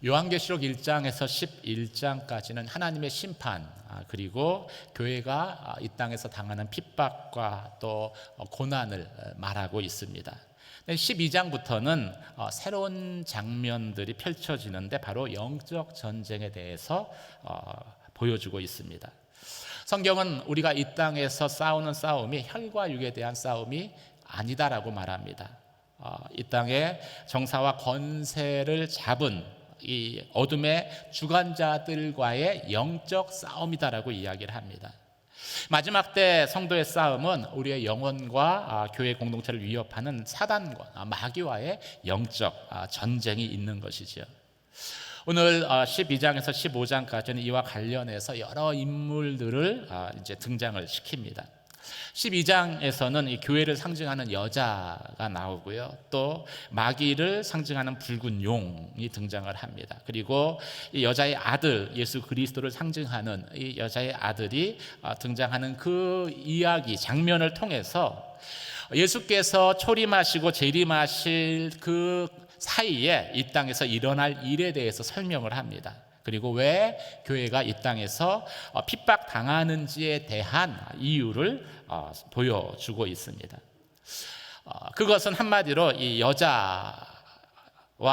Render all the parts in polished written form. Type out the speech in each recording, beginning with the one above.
요한계시록 1장에서 11장까지는 하나님의 심판, 그리고 교회가 이 땅에서 당하는 핍박과 또 고난을 말하고 있습니다. 12장부터는 새로운 장면들이 펼쳐지는데 바로 영적 전쟁에 대해서 보여주고 있습니다. 성경은 우리가 이 땅에서 싸우는 싸움이 혈과 육에 대한 싸움이 아니다라고 말합니다. 이 땅에 정사와 권세를 잡은 이 어둠의 주관자들과의 영적 싸움이다라고 이야기를 합니다. 마지막 때 성도의 싸움은 우리의 영혼과 교회 공동체를 위협하는 사단과 마귀와의 영적 전쟁이 있는 것이죠. 오늘 12장에서 15장까지는 이와 관련해서 여러 인물들을 이제 등장을 시킵니다. 12장에서는 이 교회를 상징하는 여자가 나오고요. 또 마귀를 상징하는 붉은 용이 등장을 합니다. 그리고 이 여자의 아들 예수 그리스도를 상징하는 이 여자의 아들이 등장하는 그 이야기 장면을 통해서 예수께서 초림하시고 재림하실 그 사이에 이 땅에서 일어날 일에 대해서 설명을 합니다. 그리고 왜 교회가 이 땅에서 핍박당하는지에 대한 이유를 보여주고 있습니다. 그것은 한마디로 이 여자와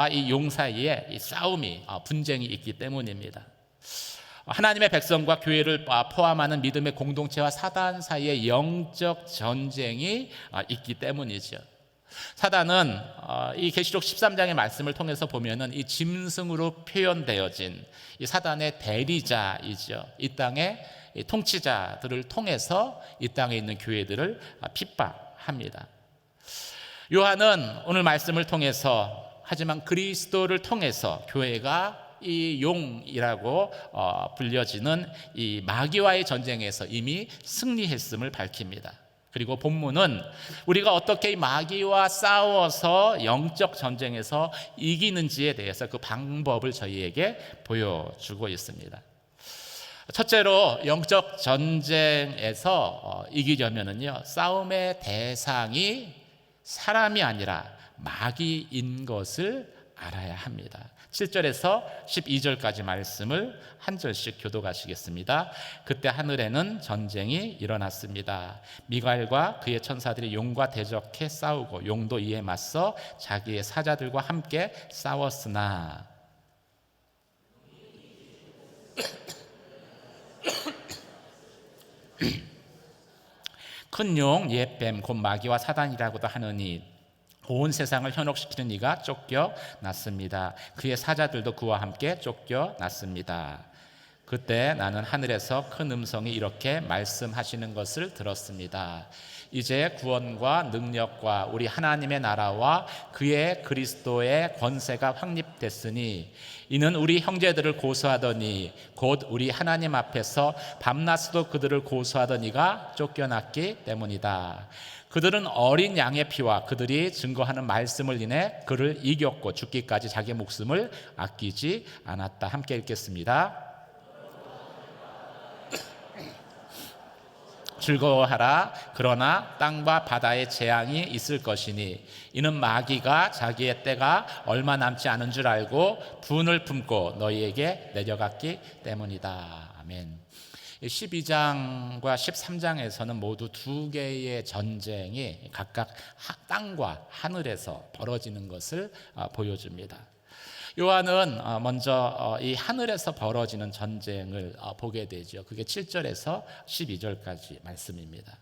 이 용 사이에 이 싸움이, 분쟁이 있기 때문입니다. 하나님의 백성과 교회를 포함하는 믿음의 공동체와 사단 사이에 영적 전쟁이 있기 때문이죠. 사단은 이 계시록 13장의 말씀을 통해서 보면은 이 짐승으로 표현되어진 이 사단의 대리자이죠. 이 땅의 통치자들을 통해서 이 땅에 있는 교회들을 핍박합니다. 요한은 오늘 말씀을 통해서 하지만 그리스도를 통해서 교회가 이 용이라고 불려지는 이 마귀와의 전쟁에서 이미 승리했음을 밝힙니다. 그리고 본문은 우리가 어떻게 이 마귀와 싸워서 영적 전쟁에서 이기는지에 대해서 그 방법을 저희에게 보여주고 있습니다. 첫째로 영적 전쟁에서 이기려면은요, 싸움의 대상이 사람이 아니라 마귀인 것을 알아야 합니다. 7절에서 12절까지 말씀을 한 절씩 교독하시겠습니다. 그때 하늘에는 전쟁이 일어났습니다. 미가엘과 그의 천사들이 용과 대적해 싸우고 용도 이에 맞서 자기의 사자들과 함께 싸웠으나 큰 용 옛뱀 곧 마귀와 사단이라고도 하느니 온 세상을 현혹시키는 이가 쫓겨났습니다. 그의 사자들도 그와 함께 쫓겨났습니다. 그때 나는 하늘에서 큰 음성이 이렇게 말씀하시는 것을 들었습니다. 이제 구원과 능력과 우리 하나님의 나라와 그의 그리스도의 권세가 확립됐으니 이는 우리 형제들을 고소하더니 곧 우리 하나님 앞에서 밤낮으로 그들을 고소하던 이가 쫓겨났기 때문이다. 그들은 어린 양의 피와 그들이 증거하는 말씀을 인해 그를 이겼고 죽기까지 자기 목숨을 아끼지 않았다. 함께 읽겠습니다. 즐거워하라. 그러나 땅과 바다에 재앙이 있을 것이니 이는 마귀가 자기의 때가 얼마 남지 않은 줄 알고 분을 품고 너희에게 내려갔기 때문이다. 아멘. 12장과 13장에서는 모두 두 개의 전쟁이 각각 땅과 하늘에서 벌어지는 것을 보여줍니다. 요한은 먼저 이 하늘에서 벌어지는 전쟁을 보게 되죠. 그게 7절에서 12절까지 말씀입니다.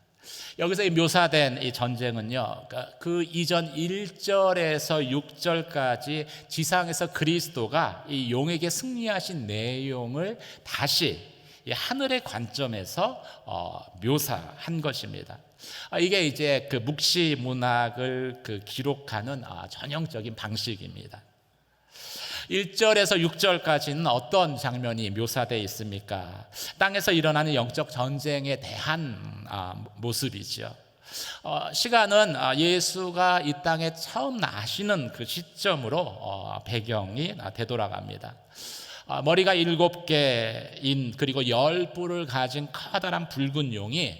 여기서 묘사된 이 전쟁은요, 그 이전 1절에서 6절까지 지상에서 그리스도가 이 용에게 승리하신 내용을 다시 이 하늘의 관점에서 묘사한 것입니다. 이게 이제 그 묵시 문학을 기록하는 전형적인 방식입니다. 1절에서 6절까지는 어떤 장면이 묘사되어 있습니까? 땅에서 일어나는 영적 전쟁에 대한 모습이죠. 시간은 예수가 이 땅에 처음 나시는 그 시점으로 배경이 되돌아갑니다. 머리가 7개인 그리고 10뿔을 가진 커다란 붉은 용이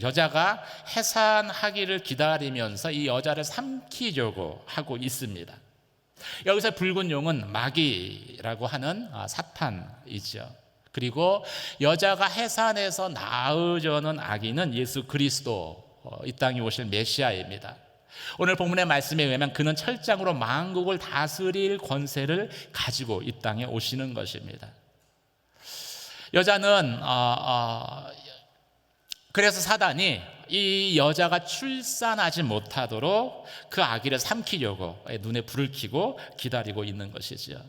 여자가 해산하기를 기다리면서 이 여자를 삼키려고 하고 있습니다. 여기서 붉은 용은 마귀라고 하는 사탄이죠. 그리고 여자가 해산해서 낳으려는 아기는 예수 그리스도, 이 땅에 오실 메시아입니다. 오늘 본문의 말씀에 의하면 그는 철장으로 만국을 다스릴 권세를 가지고 이 땅에 오시는 것입니다. 여자는 그래서 사단이 이 여자가 출산하지 못하도록 그 아기를 삼키려고 눈에 불을 켜고 기다리고 있는 것이죠.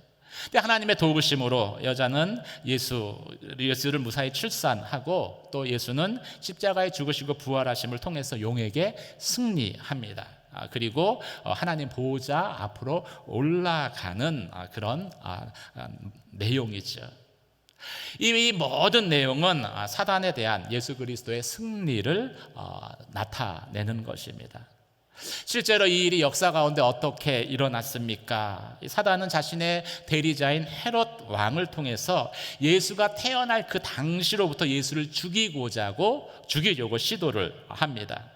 근데 하나님의 도우심으로 여자는 예수를 무사히 출산하고, 또 예수는 십자가에 죽으시고 부활하심을 통해서 용에게 승리합니다. 그리고 하나님 보호자 앞으로 올라가는 그런 내용이죠. 이 모든 내용은 사단에 대한 예수 그리스도의 승리를 나타내는 것입니다. 실제로 이 일이 역사 가운데 어떻게 일어났습니까? 사단은 자신의 대리자인 헤롯 왕을 통해서 예수가 태어날 그 당시로부터 예수를 죽이려고 시도를 합니다.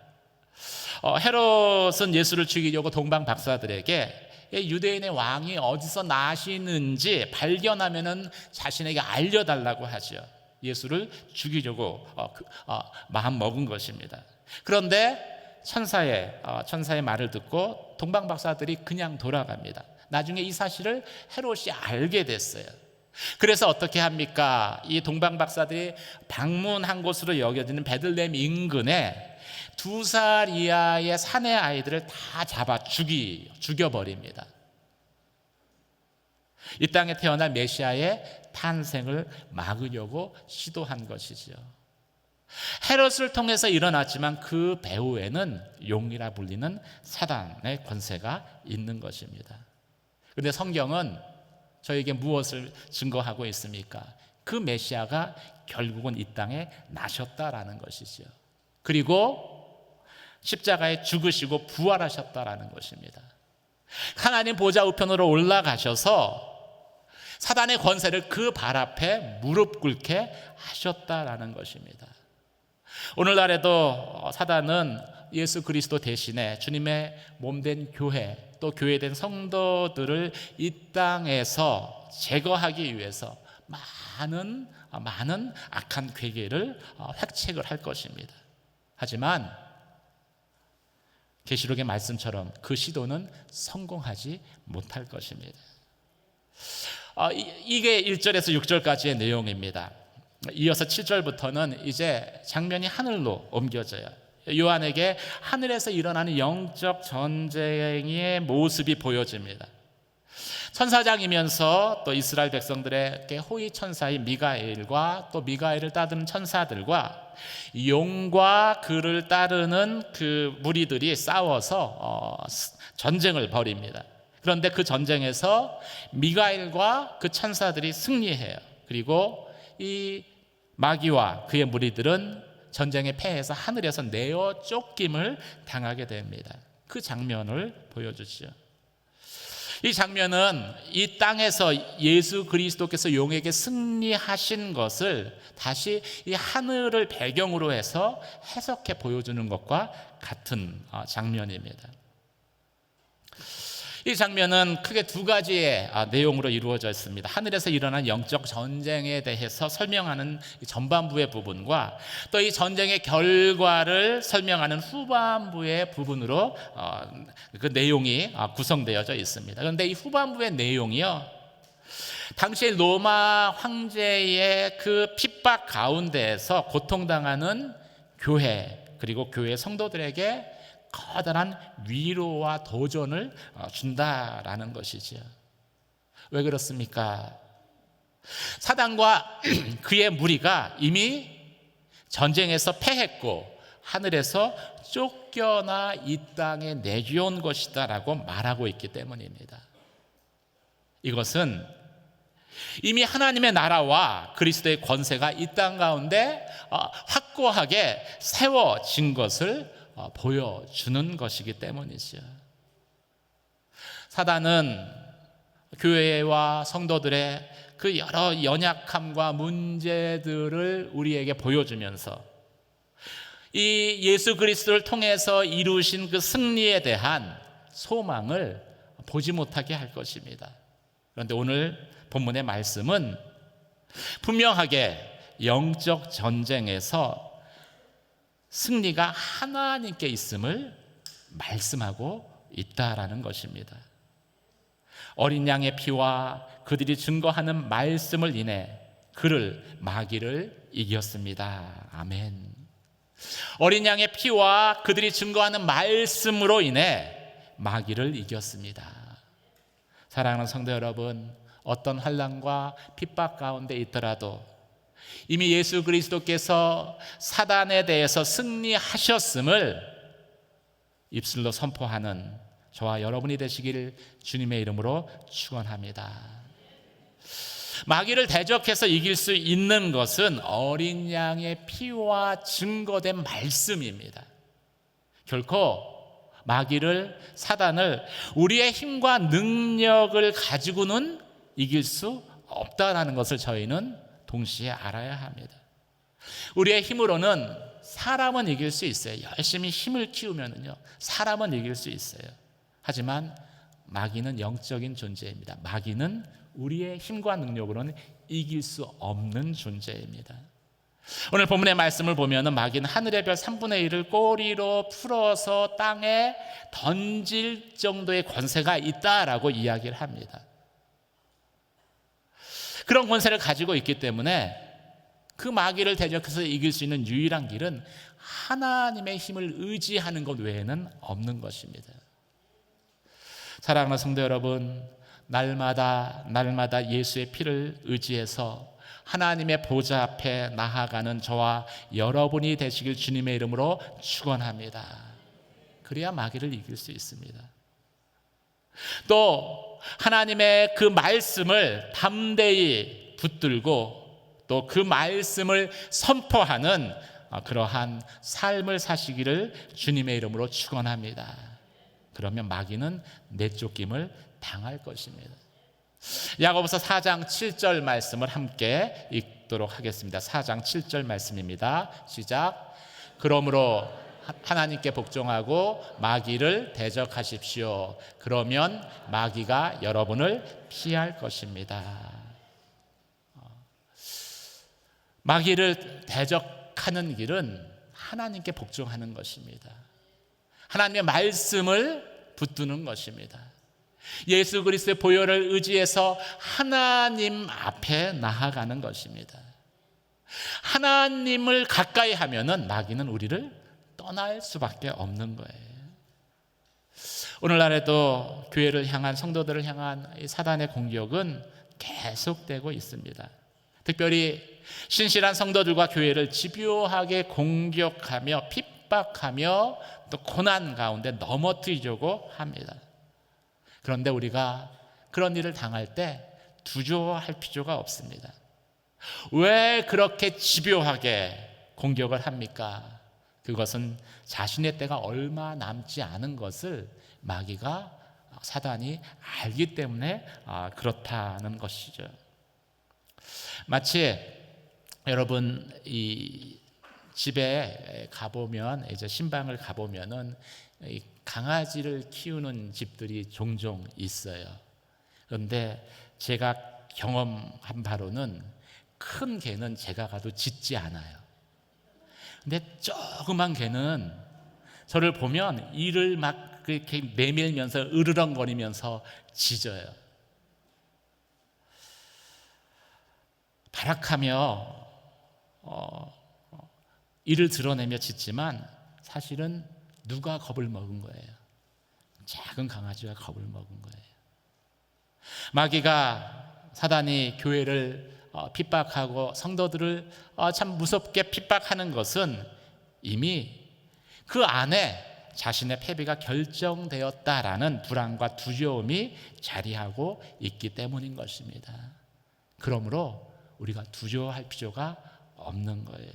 헤롯은 예수를 죽이려고 동방 박사들에게 유대인의 왕이 어디서 나시는지 발견하면은 자신에게 알려달라고 하죠. 예수를 죽이려고 마음 먹은 것입니다. 그런데 천사의 말을 듣고 동방 박사들이 그냥 돌아갑니다. 나중에 이 사실을 헤롯이 알게 됐어요. 그래서 어떻게 합니까? 이 동방 박사들이 방문한 곳으로 여겨지는 베들레헴 인근에 2살 이하의 사내 아이들을 다 잡아 죽여버립니다. 이 땅에 태어날 메시아의 탄생을 막으려고 시도한 것이죠. 헤롯을 통해서 일어났지만 그 배후에는 용이라 불리는 사단의 권세가 있는 것입니다. 그런데 성경은 저에게 무엇을 증거하고 있습니까? 그 메시아가 결국은 이 땅에 나셨다라는 것이죠. 그리고 십자가에 죽으시고 부활하셨다라는 것입니다. 하나님 보좌 우편으로 올라가셔서 사단의 권세를 그 발 앞에 무릎 꿇게 하셨다라는 것입니다. 오늘날에도 사단은 예수 그리스도 대신에 주님의 몸된 교회, 또 교회된 성도들을 이 땅에서 제거하기 위해서 많은 악한 괴계를 획책을 할 것입니다. 하지만 계시록의 말씀처럼 그 시도는 성공하지 못할 것입니다. 이게 1절에서 6절까지의 내용입니다. 이어서 7절부터는 이제 장면이 하늘로 옮겨져요. 요한에게 하늘에서 일어나는 영적 전쟁의 모습이 보여집니다. 천사장이면서 또 이스라엘 백성들에게 호위 천사인 미가엘과 또 미가엘을 따르는 천사들과 용과 그를 따르는 그 무리들이 싸워서 전쟁을 벌입니다. 그런데 그 전쟁에서 미가엘과 그 천사들이 승리해요. 그리고 이 마귀와 그의 무리들은 전쟁에 패해서 하늘에서 내어 쫓김을 당하게 됩니다. 그 장면을 보여주죠. 이 장면은 이 땅에서 예수 그리스도께서 용에게 승리하신 것을 다시 이 하늘을 배경으로 해서 해석해 보여주는 것과 같은 장면입니다. 이 장면은 크게 2가지의 내용으로 이루어져 있습니다. 하늘에서 일어난 영적 전쟁에 대해서 설명하는 전반부의 부분과 또 이 전쟁의 결과를 설명하는 후반부의 부분으로 그 내용이 구성되어져 있습니다. 그런데 이 후반부의 내용이요, 당시 로마 황제의 그 핍박 가운데에서 고통당하는 교회, 그리고 교회 성도들에게 커다란 위로와 도전을 준다라는 것이죠. 왜 그렇습니까? 사단과 그의 무리가 이미 전쟁에서 패했고 하늘에서 쫓겨나 이 땅에 내려온 것이다 라고 말하고 있기 때문입니다. 이것은 이미 하나님의 나라와 그리스도의 권세가 이 땅 가운데 확고하게 세워진 것을 보여주는 것이기 때문이죠. 사단은 교회와 성도들의 그 여러 연약함과 문제들을 우리에게 보여주면서 이 예수 그리스도를 통해서 이루신 그 승리에 대한 소망을 보지 못하게 할 것입니다. 그런데 오늘 본문의 말씀은 분명하게 영적 전쟁에서 승리가 하나님께 있음을 말씀하고 있다라는 것입니다. 어린 양의 피와 그들이 증거하는 말씀을 인해 그를 마귀를 이겼습니다. 아멘. 어린 양의 피와 그들이 증거하는 말씀으로 인해 마귀를 이겼습니다. 사랑하는 성도 여러분, 어떤 환난과 핍박 가운데 있더라도 이미 예수 그리스도께서 사단에 대해서 승리하셨음을 입술로 선포하는 저와 여러분이 되시길 주님의 이름으로 축원합니다. 마귀를 대적해서 이길 수 있는 것은 어린 양의 피와 증거된 말씀입니다. 결코 마귀를, 사단을 우리의 힘과 능력을 가지고는 이길 수 없다는 것을 저희는 동시에 알아야 합니다. 우리의 힘으로는 사람은 이길 수 있어요. 열심히 힘을 키우면요, 사람은 이길 수 있어요. 하지만 마귀는 영적인 존재입니다. 마귀는 우리의 힘과 능력으로는 이길 수 없는 존재입니다. 오늘 본문의 말씀을 보면 마귀는 하늘의 별 3분의 1을 꼬리로 풀어서 땅에 던질 정도의 권세가 있다라고 이야기를 합니다. 그런 권세를 가지고 있기 때문에 그 마귀를 대적해서 이길 수 있는 유일한 길은 하나님의 힘을 의지하는 것 외에는 없는 것입니다. 사랑하는 성도 여러분, 날마다 예수의 피를 의지해서 하나님의 보좌 앞에 나아가는 저와 여러분이 되시길 주님의 이름으로 축원합니다. 그래야 마귀를 이길 수 있습니다. 또 하나님의 그 말씀을 담대히 붙들고 또 그 말씀을 선포하는 그러한 삶을 사시기를 주님의 이름으로 축원합니다. 그러면 마귀는 내쫓김을 당할 것입니다. 야고보서 4장 7절 말씀을 함께 읽도록 하겠습니다. 4장 7절 말씀입니다. 시작. 그러므로 하나님께 복종하고 마귀를 대적하십시오. 그러면 마귀가 여러분을 피할 것입니다. 마귀를 대적하는 길은 하나님께 복종하는 것입니다. 하나님의 말씀을 붙드는 것입니다. 예수 그리스도의 보혈을 의지해서 하나님 앞에 나아가는 것입니다. 하나님을 가까이 하면은 마귀는 우리를 떠날 수밖에 없는 거예요. 오늘날에도 교회를 향한, 성도들을 향한 사단의 공격은 계속되고 있습니다. 특별히 신실한 성도들과 교회를 집요하게 공격하며 핍박하며 또 고난 가운데 넘어뜨리려고 합니다. 그런데 우리가 그런 일을 당할 때 두려워할 필요가 없습니다. 왜 그렇게 집요하게 공격을 합니까? 그것은 자신의 때가 얼마 남지 않은 것을 마귀가, 사단이 알기 때문에 그렇다는 것이죠. 마치 여러분 이 집에 가보면, 이제 신방을 가보면은 이 강아지를 키우는 집들이 종종 있어요. 그런데 제가 경험한 바로는 큰 개는 제가 가도 짖지 않아요. 근데 조그만 개는 저를 보면 이를 막 그렇게 내밀면서 으르렁거리면서 짖어요. 발악하며 이를 드러내며 짖지만 사실은 누가 겁을 먹은 거예요? 작은 강아지가 겁을 먹은 거예요. 마귀가, 사단이 교회를 핍박하고 성도들을 참 무섭게 핍박하는 것은 이미 그 안에 자신의 패배가 결정되었다라는 불안과 두려움이 자리하고 있기 때문인 것입니다. 그러므로 우리가 두려워할 필요가 없는 거예요.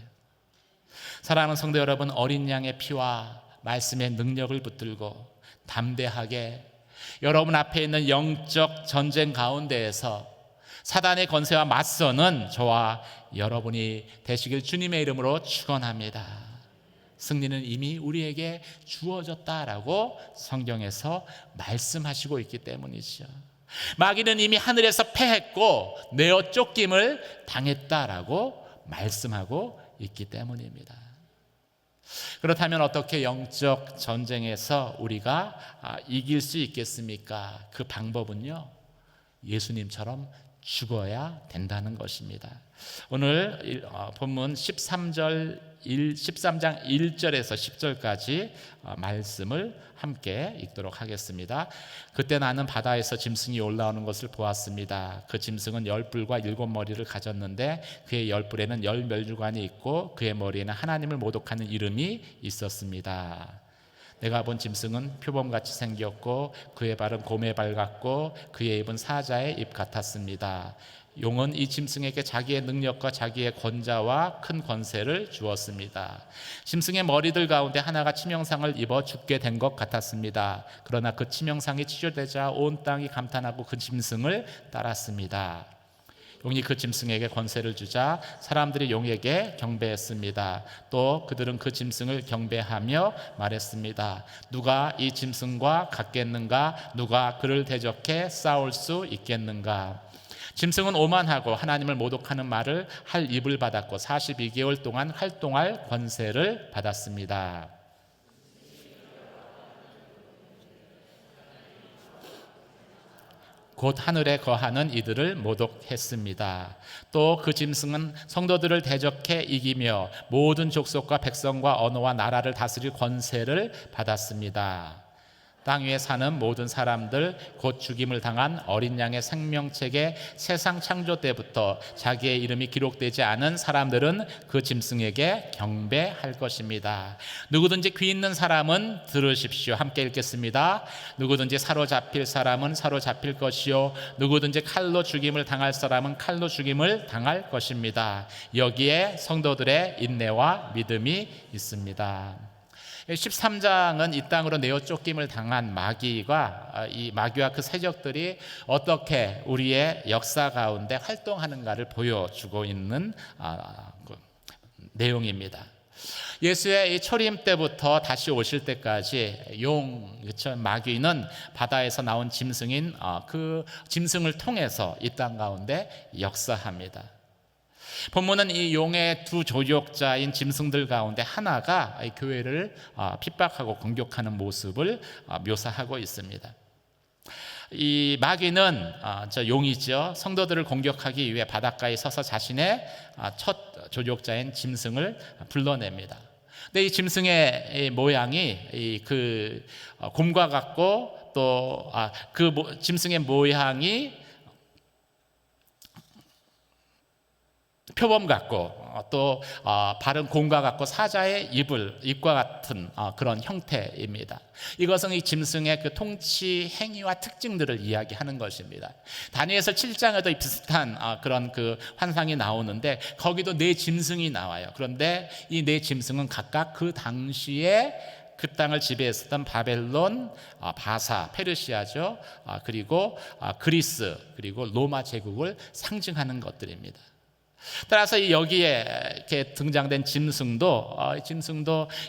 사랑하는 성도 여러분, 어린 양의 피와 말씀의 능력을 붙들고 담대하게 여러분 앞에 있는 영적 전쟁 가운데에서 사단의 권세와 맞서는 저와 여러분이 되시길 주님의 이름으로 축원합니다. 승리는 이미 우리에게 주어졌다라고 성경에서 말씀하시고 있기 때문이죠. 마귀는 이미 하늘에서 패했고 내어 쫓김을 당했다라고 말씀하고 있기 때문입니다. 그렇다면 어떻게 영적 전쟁에서 우리가 이길 수 있겠습니까? 그 방법은요, 예수님처럼 죽어야 된다는 것입니다. 오늘 본문 13장 1절에서 10절까지 말씀을 함께 읽도록 하겠습니다. 그때 나는 바다에서 짐승이 올라오는 것을 보았습니다. 그 짐승은 10뿔과 7머리를 가졌는데 그의 10뿔에는 10멸류관이 있고 그의 머리에는 하나님을 모독하는 이름이 있었습니다. 내가 본 짐승은 표범같이 생겼고 그의 발은 곰의 발 같고 그의 입은 사자의 입 같았습니다. 용은 이 짐승에게 자기의 능력과 자기의 권자와 큰 권세를 주었습니다. 짐승의 머리들 가운데 하나가 치명상을 입어 죽게 된 것 같았습니다. 그러나 그 치명상이 치료되자 온 땅이 감탄하고 그 짐승을 따랐습니다. 용이 그 짐승에게 권세를 주자 사람들이 용에게 경배했습니다. 또 그들은 그 짐승을 경배하며 말했습니다. 누가 이 짐승과 같겠는가? 누가 그를 대적해 싸울 수 있겠는가? 짐승은 오만하고 하나님을 모독하는 말을 할 입을 받았고 42개월 동안 활동할 권세를 받았습니다. 곧 하늘에 거하는 이들을 모독했습니다. 또 그 짐승은 성도들을 대적해 이기며 모든 족속과 백성과 언어와 나라를 다스릴 권세를 받았습니다. 땅 위에 사는 모든 사람들, 곧 죽임을 당한 어린 양의 생명책에 세상 창조 때부터 자기의 이름이 기록되지 않은 사람들은 그 짐승에게 경배할 것입니다. 누구든지 귀 있는 사람은 들으십시오. 함께 읽겠습니다. 누구든지 사로잡힐 사람은 사로잡힐 것이요 누구든지 칼로 죽임을 당할 사람은 칼로 죽임을 당할 것입니다. 여기에 성도들의 인내와 믿음이 있습니다. 13장은 이 땅으로 내어 쫓김을 당한 마귀와 이 마귀와 그 세력들이 어떻게 우리의 역사 가운데 활동하는가를 보여주고 있는 내용입니다. 예수의 이 초림 때부터 다시 오실 때까지 그렇죠? 마귀는 바다에서 나온 짐승인 그 짐승을 통해서 이 땅 가운데 역사합니다. 본문은 이 용의 두 조력자인 짐승들 가운데 하나가 교회를 핍박하고 공격하는 모습을 묘사하고 있습니다. 이 마귀는 저 용이죠. 성도들을 공격하기 위해 바닷가에 서서 자신의 첫 조력자인 짐승을 불러냅니다. 근데 이 짐승의 모양이 그 곰과 같고 또 그 짐승의 모양이 표범 같고 또 발은 곰과 같고 사자의 입과 같은 그런 형태입니다. 이것은 이 짐승의 그 통치 행위와 특징들을 이야기하는 것입니다. 다니엘서 7장에도 비슷한 그런 그 환상이 나오는데 거기도 네 짐승이 나와요. 그런데 이 네 짐승은 각각 그 당시에 그 땅을 지배했었던 바벨론, 바사, 페르시아죠. 그리고 그리스, 그리고 로마 제국을 상징하는 것들입니다. 따라서 여기에 이렇게 등장된 짐승도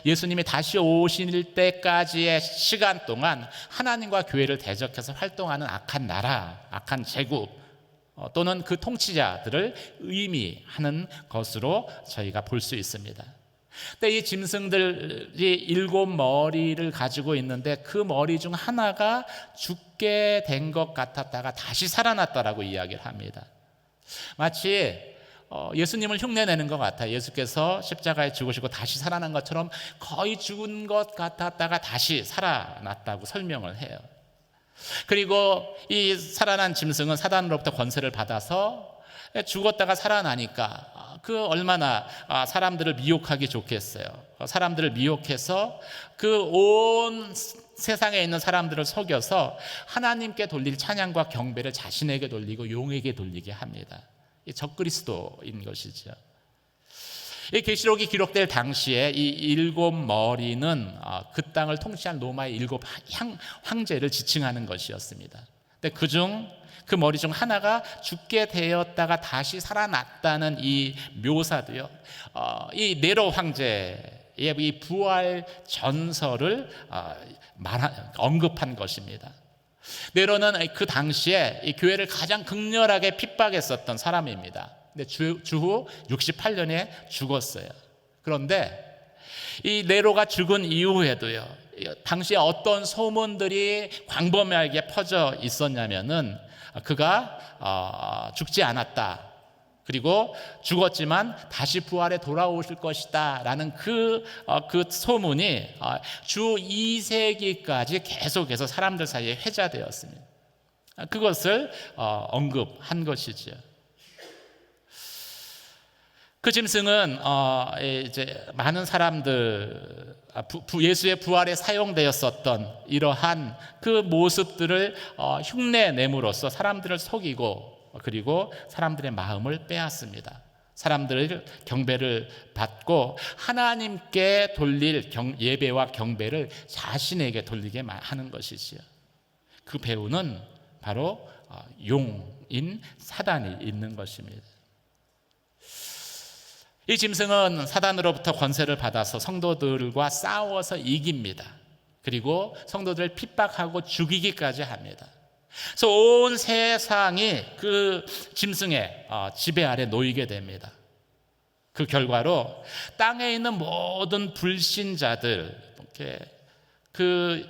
예수님이 다시 오실 때까지의 시간 동안 하나님과 교회를 대적해서 활동하는 악한 나라, 악한 제국 또는 그 통치자들을 의미하는 것으로 저희가 볼 수 있습니다. 근데 이 짐승들이 7머리를 가지고 있는데 그 머리 중 하나가 죽게 된 것 같았다가 다시 살아났다라고 이야기를 합니다. 마치 예수님을 흉내내는 것 같아요. 예수께서 십자가에 죽으시고 다시 살아난 것처럼 거의 죽은 것 같았다가 다시 살아났다고 설명을 해요. 그리고 이 살아난 짐승은 사단으로부터 권세를 받아서 죽었다가 살아나니까 그 얼마나 사람들을 미혹하기 좋겠어요. 사람들을 미혹해서 그 온 세상에 있는 사람들을 속여서 하나님께 돌릴 찬양과 경배를 자신에게 돌리고 용에게 돌리게 합니다. 적그리스도인 것이죠. 이 계시록이 기록될 당시에 이 7머리는 그 땅을 통치한 로마의 7 황제를 지칭하는 것이었습니다. 근데 그 머리 중 하나가 죽게 되었다가 다시 살아났다는 이 묘사도요, 이 네로 황제 이 부활 전설을 언급한 것입니다. 네로는 그 당시에 이 교회를 가장 극렬하게 핍박했었던 사람입니다. 근데 주후 68년에 죽었어요. 그런데 이 네로가 죽은 이후에도요, 당시에 어떤 소문들이 광범위하게 퍼져 있었냐면은 그가 죽지 않았다, 그리고 죽었지만 다시 부활해 돌아오실 것이다 라는 그 소문이 주 2세기까지 계속해서 사람들 사이에 회자되었습니다. 그것을 언급한 것이죠. 그 짐승은 이제 많은 사람들, 예수의 부활에 사용되었었던 이러한 그 모습들을 흉내냄으로써 사람들을 속이고, 그리고 사람들의 마음을 빼앗습니다. 사람들의 경배를 받고 하나님께 돌릴 예배와 경배를 자신에게 돌리게 하는 것이지요. 그 배후는 바로 용인 사단이 있는 것입니다. 이 짐승은 사단으로부터 권세를 받아서 성도들과 싸워서 이깁니다. 그리고 성도들을 핍박하고 죽이기까지 합니다. 그래서 온 세상이 그 짐승의 지배 아래 놓이게 됩니다. 그 결과로 땅에 있는 모든 불신자들, 그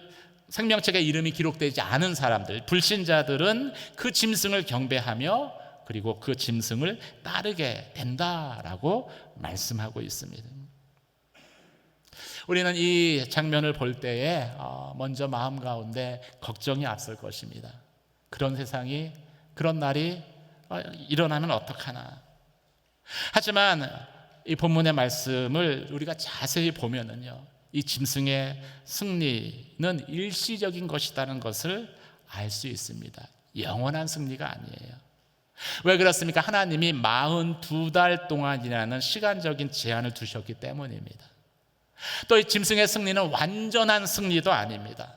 생명책에 이름이 기록되지 않은 사람들, 불신자들은 그 짐승을 경배하며 그리고 그 짐승을 따르게 된다라고 말씀하고 있습니다. 우리는 이 장면을 볼 때에 먼저 마음 가운데 걱정이 앞설 것입니다. 그런 세상이, 그런 날이 일어나면 어떡하나. 하지만 이 본문의 말씀을 우리가 자세히 보면은요, 이 짐승의 승리는 일시적인 것이라는 것을 알 수 있습니다. 영원한 승리가 아니에요. 왜 그렇습니까? 하나님이 42달 동안이라는 시간적인 제한을 두셨기 때문입니다. 또 이 짐승의 승리는 완전한 승리도 아닙니다.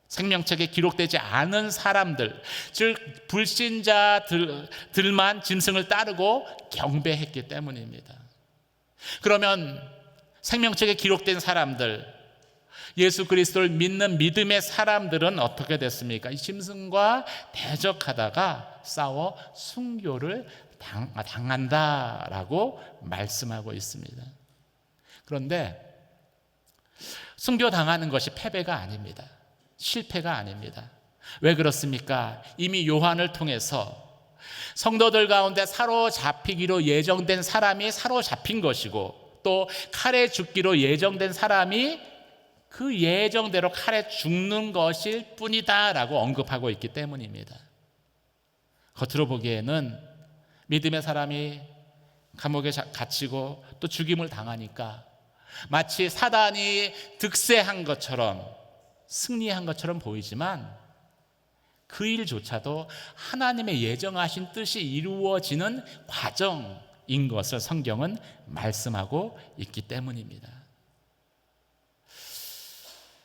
생명책에 기록되지 않은 사람들, 즉 불신자들만 짐승을 따르고 경배했기 때문입니다. 그러면 생명책에 기록된 사람들, 예수 그리스도를 믿는 믿음의 사람들은 어떻게 됐습니까? 이 짐승과 대적하다가 싸워 순교를 당한다라고 말씀하고 있습니다. 그런데 순교당하는 것이 패배가 아닙니다. 실패가 아닙니다. 왜 그렇습니까? 이미 요한을 통해서 성도들 가운데 사로잡히기로 예정된 사람이 사로잡힌 것이고, 또 칼에 죽기로 예정된 사람이 그 예정대로 칼에 죽는 것일 뿐이다 라고 언급하고 있기 때문입니다. 겉으로 보기에는 믿음의 사람이 감옥에 갇히고 또 죽임을 당하니까 마치 사단이 득세한 것처럼, 승리한 것처럼 보이지만 그 일조차도 하나님의 예정하신 뜻이 이루어지는 과정인 것을 성경은 말씀하고 있기 때문입니다.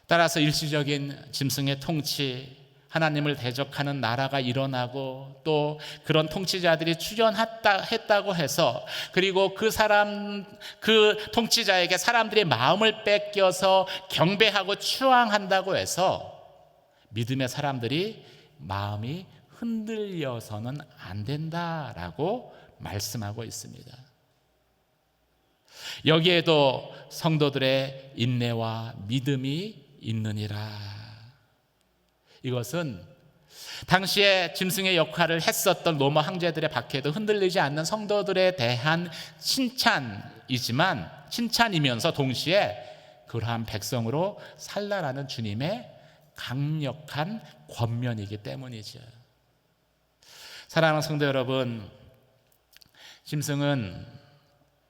따라서 일시적인 짐승의 통치, 하나님을 대적하는 나라가 일어나고 또 그런 통치자들이 출현했다고 해서, 그리고 그 통치자에게 사람들의 마음을 뺏겨서 경배하고 추앙한다고 해서 믿음의 사람들이 마음이 흔들려서는 안 된다라고 말씀하고 있습니다. 여기에도 성도들의 인내와 믿음이 있느니라. 이것은 당시에 짐승의 역할을 했었던 로마 황제들의 박해도 흔들리지 않는 성도들에 대한 칭찬이면서 동시에 그러한 백성으로 살라라는 주님의 강력한 권면이기 때문이죠. 사랑하는 성도 여러분, 짐승은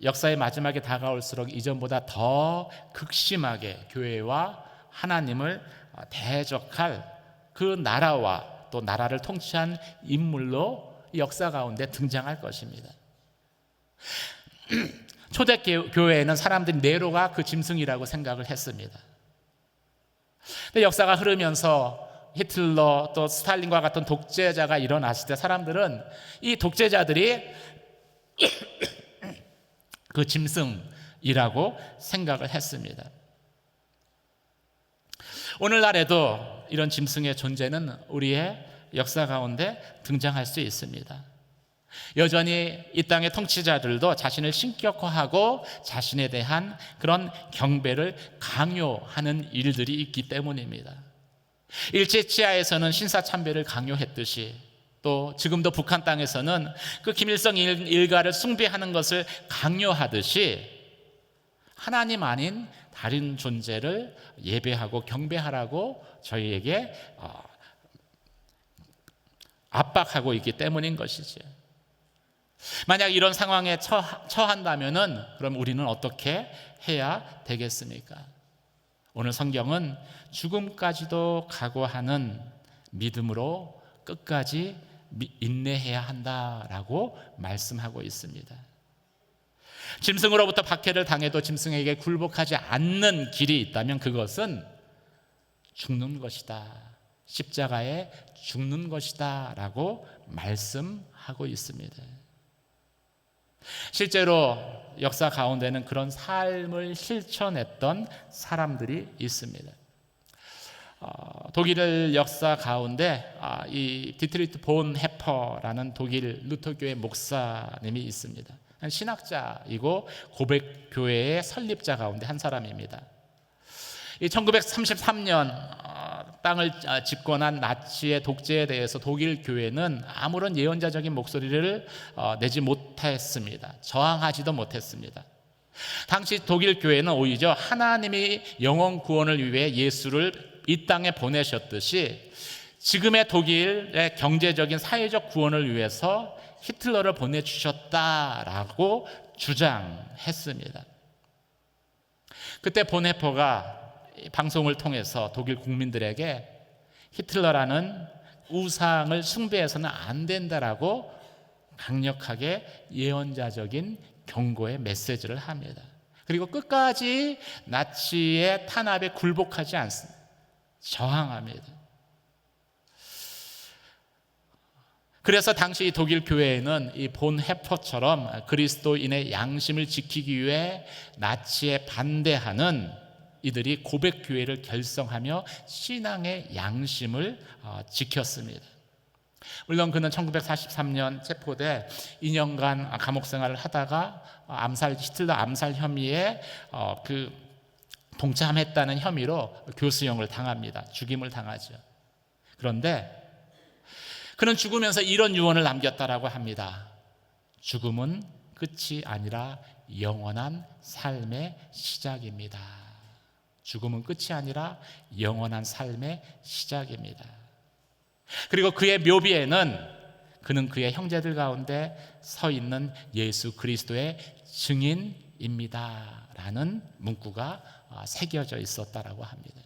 역사의 마지막에 다가올수록 이전보다 더 극심하게 교회와 하나님을 대적할 그 나라와 또 나라를 통치한 인물로 역사 가운데 등장할 것입니다. 초대교회에는 사람들이 네로가 그 짐승이라고 생각을 했습니다. 근데 역사가 흐르면서 히틀러 또 스탈린과 같은 독재자가 일어났을 때 사람들은 이 독재자들이 그 짐승, 이라고 생각을 했습니다. 오늘날에도 이런 짐승의 존재는 우리의 역사 가운데 등장할 수 있습니다. 여전히 이 땅의 통치자들도 자신을 신격화하고 자신에 대한 그런 경배를 강요하는 일들이 있기 때문입니다. 일제치하에서는 신사참배를 강요했듯이, 또 지금도 북한 땅에서는 그 김일성 일가를 숭배하는 것을 강요하듯이 하나님 아닌 다른 존재를 예배하고 경배하라고 저희에게 압박하고 있기 때문인 것이죠. 만약 이런 상황에 처한다면은 그럼 우리는 어떻게 해야 되겠습니까? 오늘 성경은 죽음까지도 각오하는 믿음으로 끝까지 인내해야 한다라고 말씀하고 있습니다. 짐승으로부터 박해를 당해도 짐승에게 굴복하지 않는 길이 있다면 그것은 죽는 것이다, 십자가에 죽는 것이다 라고 말씀하고 있습니다. 실제로 역사 가운데는 그런 삶을 실천했던 사람들이 있습니다. 독일 역사 가운데 이 디트리트 본 헤퍼라는 독일 루터교회 목사님이 있습니다. 신학자이고 고백교회의 설립자 가운데 한 사람입니다. 1933년 땅을 집권한 나치의 독재에 대해서 독일 교회는 아무런 예언자적인 목소리를 내지 못했습니다. 저항하지도 못했습니다. 당시 독일 교회는 오히려 하나님이 영혼 구원을 위해 예수를 이 땅에 보내셨듯이 지금의 독일의 경제적인 사회적 구원을 위해서 히틀러를 보내주셨다라고 주장했습니다. 그때 본헤퍼가 방송을 통해서 독일 국민들에게 히틀러라는 우상을 숭배해서는 안 된다라고 강력하게 예언자적인 경고의 메시지를 합니다. 그리고 끝까지 나치의 탄압에 굴복하지 않습니다. 저항합니다. 그래서 당시 독일 교회에는 이 본 헤퍼처럼 그리스도인의 양심을 지키기 위해 나치에 반대하는 이들이 고백교회를 결성하며 신앙의 양심을 지켰습니다. 물론 그는 1943년 체포돼 2년간 감옥 생활을 하다가 히틀러 암살 혐의에 동참했다는 혐의로 교수형을 당합니다. 죽임을 당하죠. 그런데 그는 죽으면서 이런 유언을 남겼다라고 합니다. 죽음은 끝이 아니라 영원한 삶의 시작입니다. 죽음은 끝이 아니라 영원한 삶의 시작입니다. 그리고 그의 묘비에는 그는 그의 형제들 가운데 서 있는 예수 그리스도의 증인입니다 라는 문구가 새겨져 있었다라고 합니다.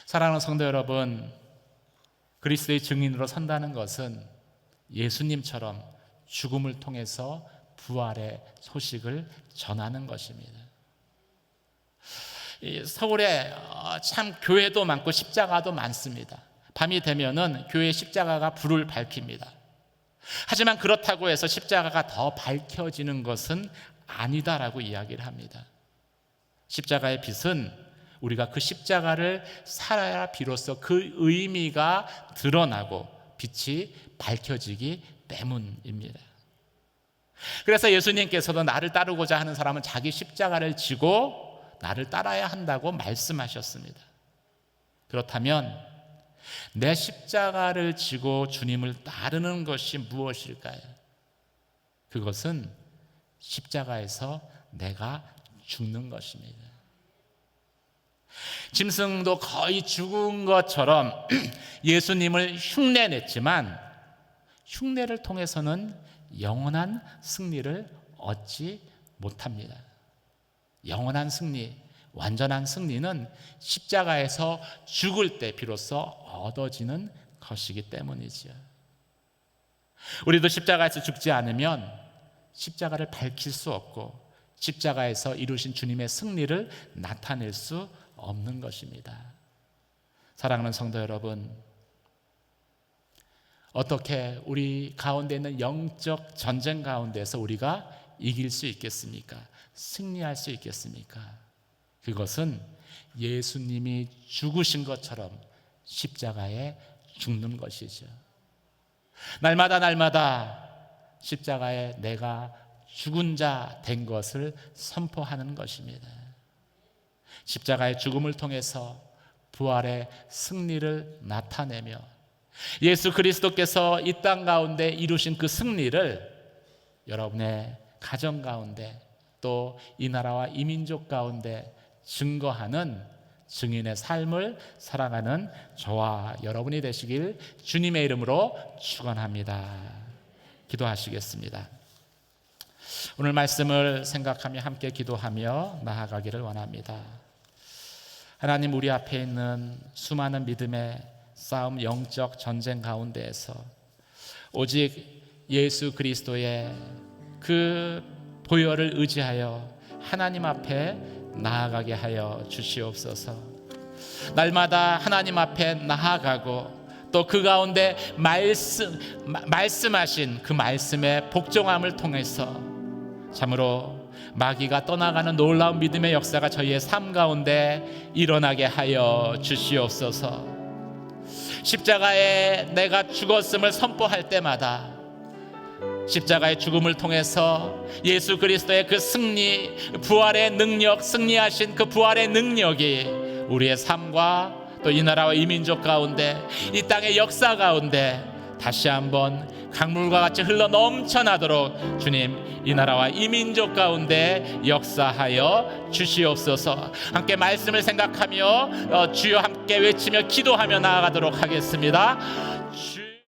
사랑하는 성도 여러분, 그리스도의 증인으로 선다는 것은 예수님처럼 죽음을 통해서 부활의 소식을 전하는 것입니다. 서울에 참 교회도 많고 십자가도 많습니다. 밤이 되면은 교회 십자가가 불을 밝힙니다. 하지만 그렇다고 해서 십자가가 더 밝혀지는 것은 아니다라고 이야기를 합니다. 십자가의 빛은 우리가 그 십자가를 살아야 비로소 그 의미가 드러나고 빛이 밝혀지기 때문입니다. 그래서 예수님께서도 나를 따르고자 하는 사람은 자기 십자가를 지고 나를 따라야 한다고 말씀하셨습니다. 그렇다면 내 십자가를 지고 주님을 따르는 것이 무엇일까요? 그것은 십자가에서 내가 죽는 것입니다. 짐승도 거의 죽은 것처럼 예수님을 흉내냈지만 흉내를 통해서는 영원한 승리를 얻지 못합니다. 영원한 승리, 완전한 승리는 십자가에서 죽을 때 비로소 얻어지는 것이기 때문이죠. 우리도 십자가에서 죽지 않으면 십자가를 밝힐 수 없고 십자가에서 이루신 주님의 승리를 나타낼 수 없는 것입니다. 사랑하는 성도 여러분, 어떻게 우리 가운데 있는 영적 전쟁 가운데서 우리가 이길 수 있겠습니까? 승리할 수 있겠습니까? 그것은 예수님이 죽으신 것처럼 십자가에 죽는 것이죠. 날마다 십자가에 내가 죽은 자 된 것을 선포하는 것입니다. 십자가의 죽음을 통해서 부활의 승리를 나타내며 예수 그리스도께서 이 땅 가운데 이루신 그 승리를 여러분의 가정 가운데 또 이 나라와 이 민족 가운데 증거하는 증인의 삶을 살아가는 저와 여러분이 되시길 주님의 이름으로 축원합니다. 기도하시겠습니다. 오늘 말씀을 생각하며 함께 기도하며 나아가기를 원합니다. 하나님, 우리 앞에 있는 수많은 믿음의 싸움, 영적 전쟁 가운데에서 오직 예수 그리스도의 그 보혈을 의지하여 하나님 앞에 나아가게 하여 주시옵소서. 날마다 하나님 앞에 나아가고 또 그 가운데 말씀하신 그 말씀의 복종함을 통해서 참으로 마귀가 떠나가는 놀라운 믿음의 역사가 저희의 삶 가운데 일어나게 하여 주시옵소서. 십자가에 내가 죽었음을 선포할 때마다 십자가의 죽음을 통해서 예수 그리스도의 그 승리, 부활의 능력, 승리하신 그 부활의 능력이 우리의 삶과 또 이 나라와 이 민족 가운데 이 땅의 역사 가운데 다시 한번 강물과 같이 흘러 넘쳐나도록 주님, 이 나라와 이 민족 가운데 역사하여 주시옵소서. 함께 말씀을 생각하며 주여 함께 외치며 기도하며 나아가도록 하겠습니다.